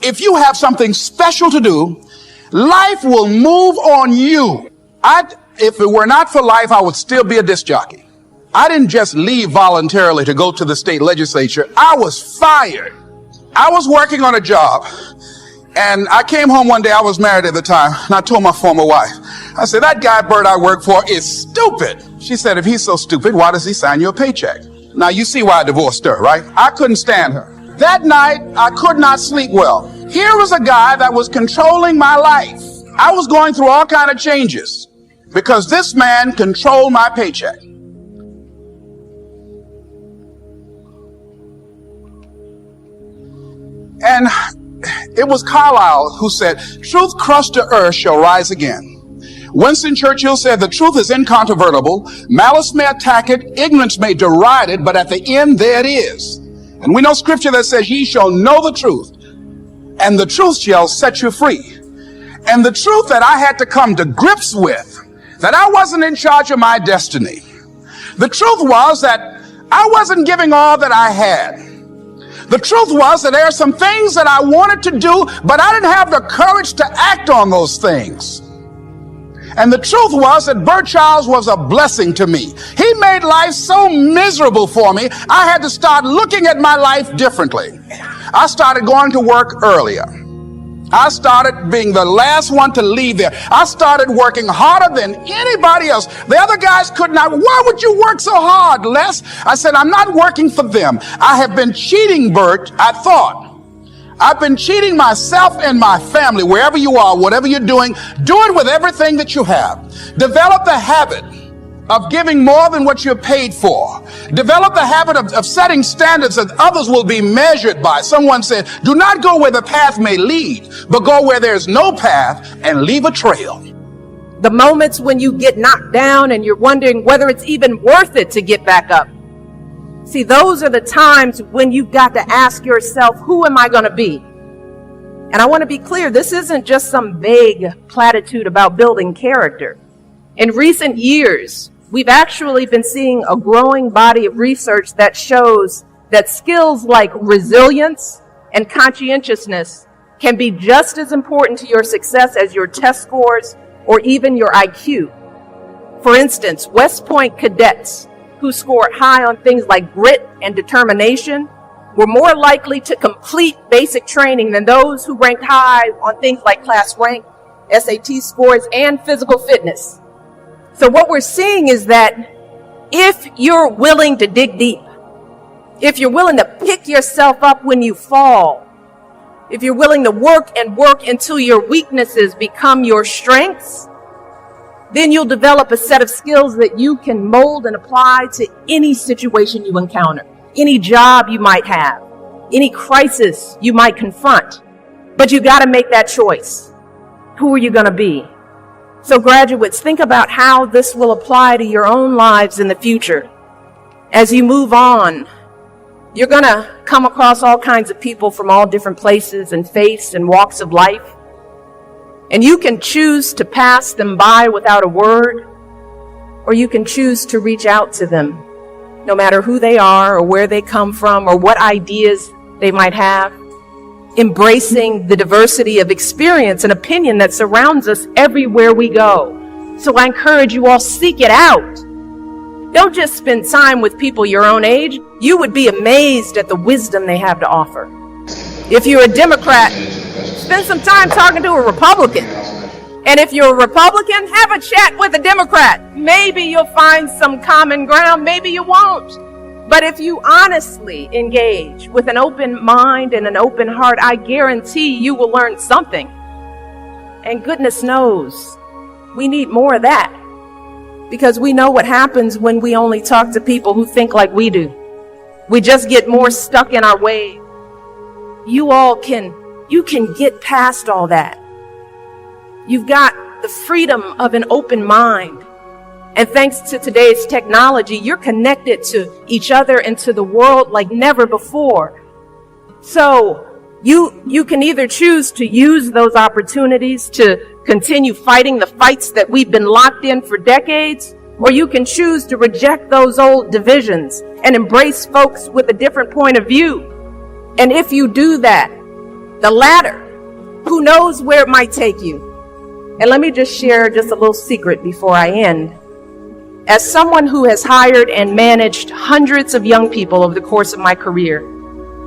if you have something special to do, life will move on you. If it were not for life, I would still be a disc jockey. I didn't just leave voluntarily to go to the state legislature. I was fired. I was working on a job, and I came home one day. I was married at the time, and I told my former wife, I said, that guy Bert I work for is stupid. She said, if he's so stupid, why does he sign you a paycheck? Now, you see why I divorced her, right? I couldn't stand her. That night, I could not sleep well. Here was a guy that was controlling my life. I was going through all kinds of changes because this man controlled my paycheck. And it was Carlyle who said, truth crushed to earth shall rise again. Winston Churchill said, the truth is incontrovertible. Malice may attack it, ignorance may deride it, but at the end there it is. And we know scripture that says, ye shall know the truth, and the truth shall set you free. And the truth that I had to come to grips with, that I wasn't in charge of my destiny. The truth was that I wasn't giving all that I had. The truth was that there are some things that I wanted to do, but I didn't have the courage to act on those things. And the truth was that Bert Childs was a blessing to me. He made life so miserable for me, I had to start looking at my life differently. I started going to work earlier. I started being the last one to leave there. I started working harder than anybody else. The other guys could not. Why would you work so hard, Les? I said, I'm not working for them. I have been cheating, Bert, I thought. I've been cheating myself and my family. Wherever you are, whatever you're doing, do it with everything that you have. Develop the habit of giving more than what you're paid for. Develop the habit of setting standards that others will be measured by. Someone said, do not go where the path may lead, but go where there's no path and leave a trail. The moments when you get knocked down and you're wondering whether it's even worth it to get back up. See, those are the times when you've got to ask yourself, who am I going to be? And I want to be clear, this isn't just some vague platitude about building character. In recent years, we've actually been seeing a growing body of research that shows that skills like resilience and conscientiousness can be just as important to your success as your test scores or even your IQ. For instance, West Point cadets who scored high on things like grit and determination were more likely to complete basic training than those who ranked high on things like class rank, SAT scores, and physical fitness. So what we're seeing is that if you're willing to dig deep, if you're willing to pick yourself up when you fall, if you're willing to work until your weaknesses become your strengths, then you'll develop a set of skills that you can mold and apply to any situation you encounter, any job you might have, any crisis you might confront. But you got to make that choice. Who are you going to be? So graduates, think about how this will apply to your own lives in the future. As you move on, you're going to come across all kinds of people from all different places and faiths and walks of life. And you can choose to pass them by without a word, or you can choose to reach out to them, no matter who they are or where they come from or what ideas they might have, embracing the diversity of experience and opinion that surrounds us everywhere we go. So I encourage you all, seek it out. Don't just spend time with people your own age. You would be amazed at the wisdom they have to offer. If you're a Democrat, spend some time talking to a Republican. And if you're a Republican, have a chat with a Democrat. Maybe you'll find some common ground, maybe you won't. But if you honestly engage with an open mind and an open heart, I guarantee you will learn something. And goodness knows, we need more of that. Because we know what happens when we only talk to people who think like we do. We just get more stuck in our ways. You can get past all that. You've got the freedom of an open mind. And thanks to today's technology, you're connected to each other and to the world like never before. So you can either choose to use those opportunities to continue fighting the fights that we've been locked in for decades, or you can choose to reject those old divisions and embrace folks with a different point of view. And if you do that, The latter, who knows where it might take you? And let me just share just a little secret before I end. As someone who has hired and managed hundreds of young people over the course of my career,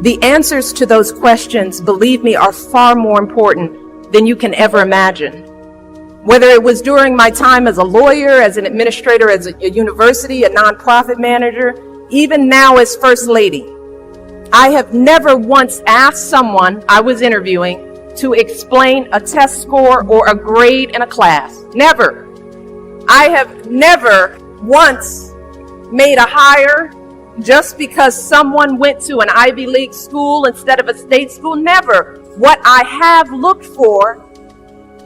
the answers to those questions, believe me, are far more important than you can ever imagine. Whether it was during my time as a lawyer, as an administrator, as a university, a nonprofit manager, even now as First Lady, I have never once asked someone I was interviewing to explain a test score or a grade in a class. Never. I have never once made a hire just because someone went to an Ivy League school instead of a state school. Never. What I have looked for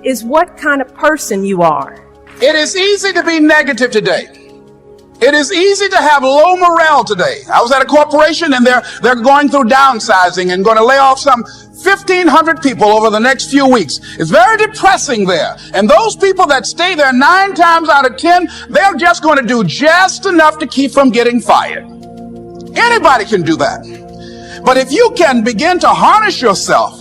is what kind of person you are. It is easy to be negative today. It is easy to have low morale today. I was at a corporation and they're going through downsizing and going to lay off some 1,500 people over the next few weeks. It's very depressing there. And those people that stay there 9 times out of 10, they're just going to do just enough to keep from getting fired. Anybody can do that. But if you can begin to harness yourself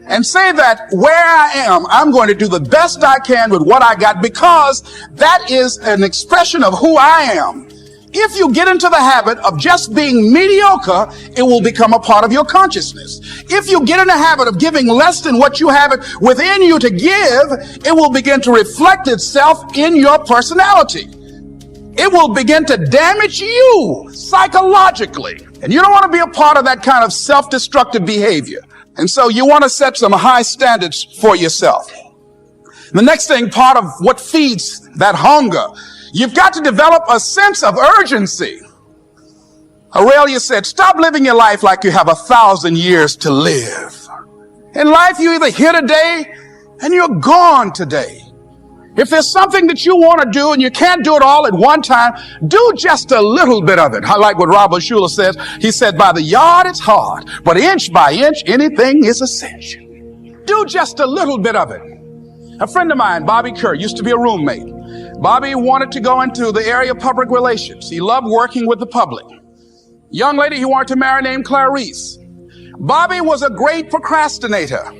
and say that where I am, I'm going to do the best I can with what I got, because that is an expression of who I am. If you get into the habit of just being mediocre, it will become a part of your consciousness. If you get in the habit of giving less than what you have within you to give, it will begin to reflect itself in your personality. It will begin to damage you psychologically. And you don't want to be a part of that kind of self-destructive behavior. And so you want to set some high standards for yourself. The next thing, part of what feeds that hunger, you've got to develop a sense of urgency. Aurelia said, stop living your life like you have 1,000 years to live. In life, you're either here today and you're gone today. If there's something that you want to do and you can't do it all at one time, do just a little bit of it. I like what Robert Schuller says. He said, by the yard it's hard, but inch by inch, anything is a cinch. Do just a little bit of it. A friend of mine, Bobby Kerr, used to be a roommate. Bobby wanted to go into the area of public relations. He loved working with the public. Young lady he wanted to marry named Clarice. Bobby was a great procrastinator.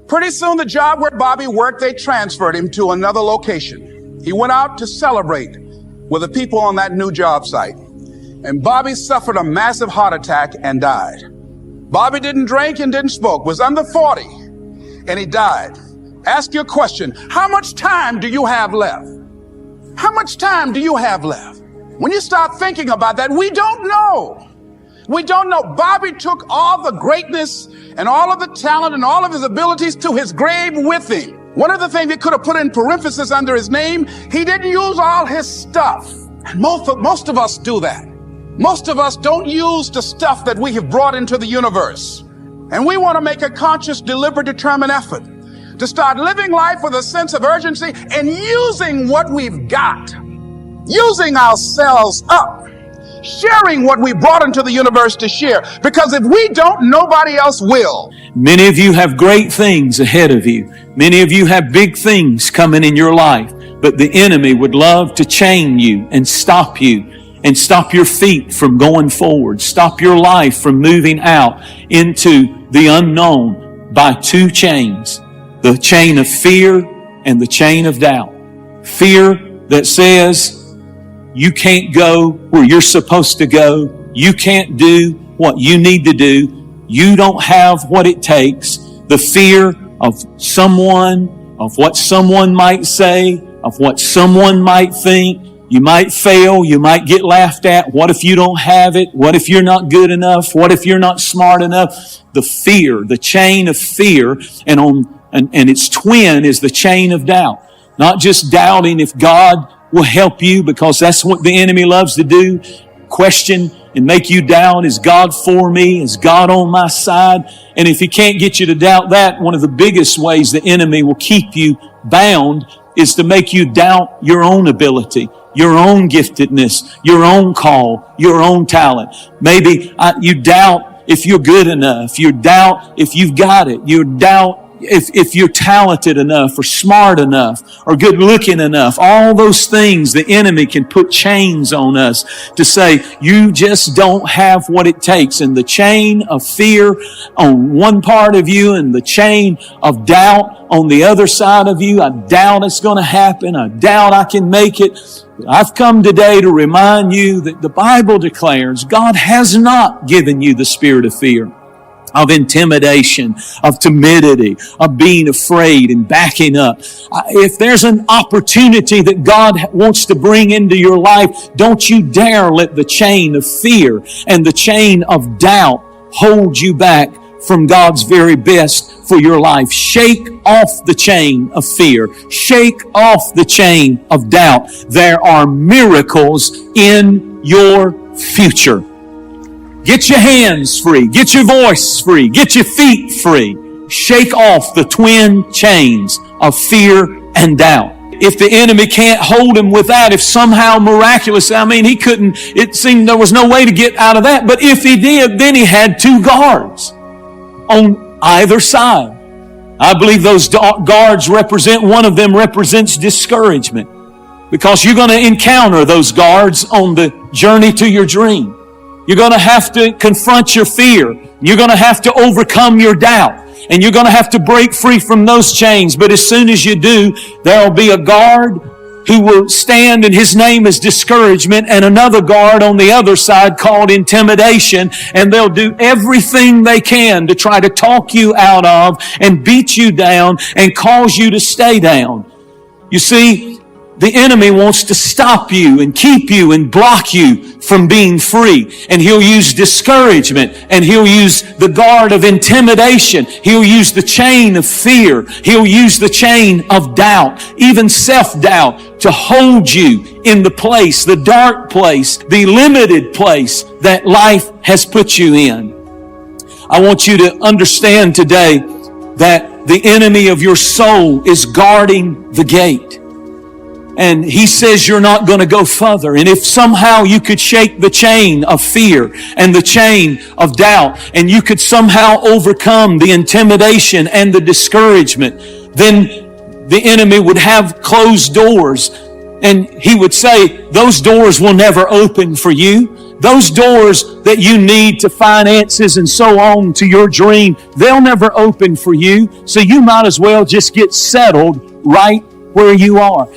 Pretty soon, the job where Bobby worked, they transferred him to another location. He went out to celebrate with the people on that new job site. And Bobby suffered a massive heart attack and died. Bobby didn't drink and didn't smoke, was under 40, and he died. Ask your question, how much time do you have left? How much time do you have left? When you start thinking about that, we don't know. We don't know. Bobby took all the greatness and all of the talent and all of his abilities to his grave with him. One of the things he could have put in parentheses under his name, he didn't use all his stuff. And most of us do that. Most of us don't use the stuff that we have brought into the universe. And we want to make a conscious, deliberate, determined effort to start living life with a sense of urgency and using what we've got, using ourselves up, sharing what we brought into the universe to share. Because if we don't, nobody else will. Many of you have great things ahead of you. Many of you have big things coming in your life. But the enemy would love to chain you and stop your feet from going forward. Stop your life from moving out into the unknown by 2 chains. The chain of fear and the chain of doubt. Fear that says, you can't go where you're supposed to go. You can't do what you need to do. You don't have what it takes. The fear of someone, of what someone might say, of what someone might think. You might fail. You might get laughed at. What if you don't have it? What if you're not good enough? What if you're not smart enough? The fear, the chain of fear, and its twin is the chain of doubt. Not just doubting if God will help you, because that's what the enemy loves to do. Question and make you doubt, is God for me? Is God on my side? And if he can't get you to doubt that, one of the biggest ways the enemy will keep you bound is to make you doubt your own ability, your own giftedness, your own call, your own talent. Maybe you doubt if you're good enough. You doubt if you've got it. You doubt if you're talented enough or smart enough or good looking enough, all those things, the enemy can put chains on us to say, you just don't have what it takes. And the chain of fear on one part of you and the chain of doubt on the other side of you. I doubt it's going to happen. I doubt I can make it. I've come today to remind you that the Bible declares God has not given you the spirit of fear, of intimidation, of timidity, of being afraid and backing up. If there's an opportunity that God wants to bring into your life, don't you dare let the chain of fear and the chain of doubt hold you back from God's very best for your life. Shake off the chain of fear. Shake off the chain of doubt. There are miracles in your future. Get your hands free. Get your voice free. Get your feet free. Shake off the twin chains of fear and doubt. If the enemy can't hold him with that, if somehow miraculous, he couldn't, it seemed there was no way to get out of that. But if he did, then he had two guards on either side. I believe those guards represent, one of them represents discouragement, because you're going to encounter those guards on the journey to your dream. You're going to have to confront your fear. You're going to have to overcome your doubt. And you're going to have to break free from those chains. But as soon as you do, there will be a guard who will stand, and his name is discouragement, and another guard on the other side called intimidation. And they'll do everything they can to try to talk you out of and beat you down and cause you to stay down. You see, the enemy wants to stop you and keep you and block you from being free. And he'll use discouragement, and he'll use the guard of intimidation. He'll use the chain of fear. He'll use the chain of doubt, even self-doubt, to hold you in the place, the dark place, the limited place that life has put you in. I want you to understand today that the enemy of your soul is guarding the gate. And he says you're not going to go further. And if somehow you could shake the chain of fear and the chain of doubt, and you could somehow overcome the intimidation and the discouragement, then the enemy would have closed doors. And he would say, those doors will never open for you. Those doors that you need to finances and so on to your dream, they'll never open for you. So you might as well just get settled right where you are.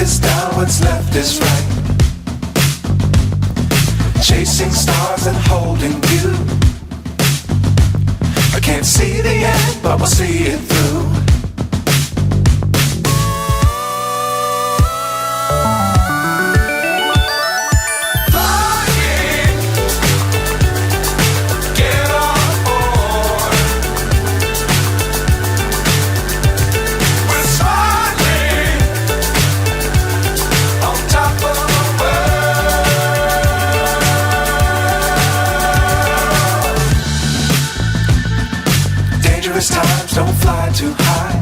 is down, what's left is right. Chasing stars and holding you. I can't see the end, but we'll see it through. Times don't fly too high.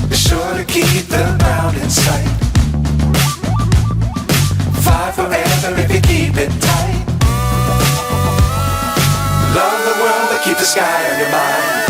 Be sure to keep the ground in sight. Fly forever if you keep it tight. Love the world but keep the sky on your mind.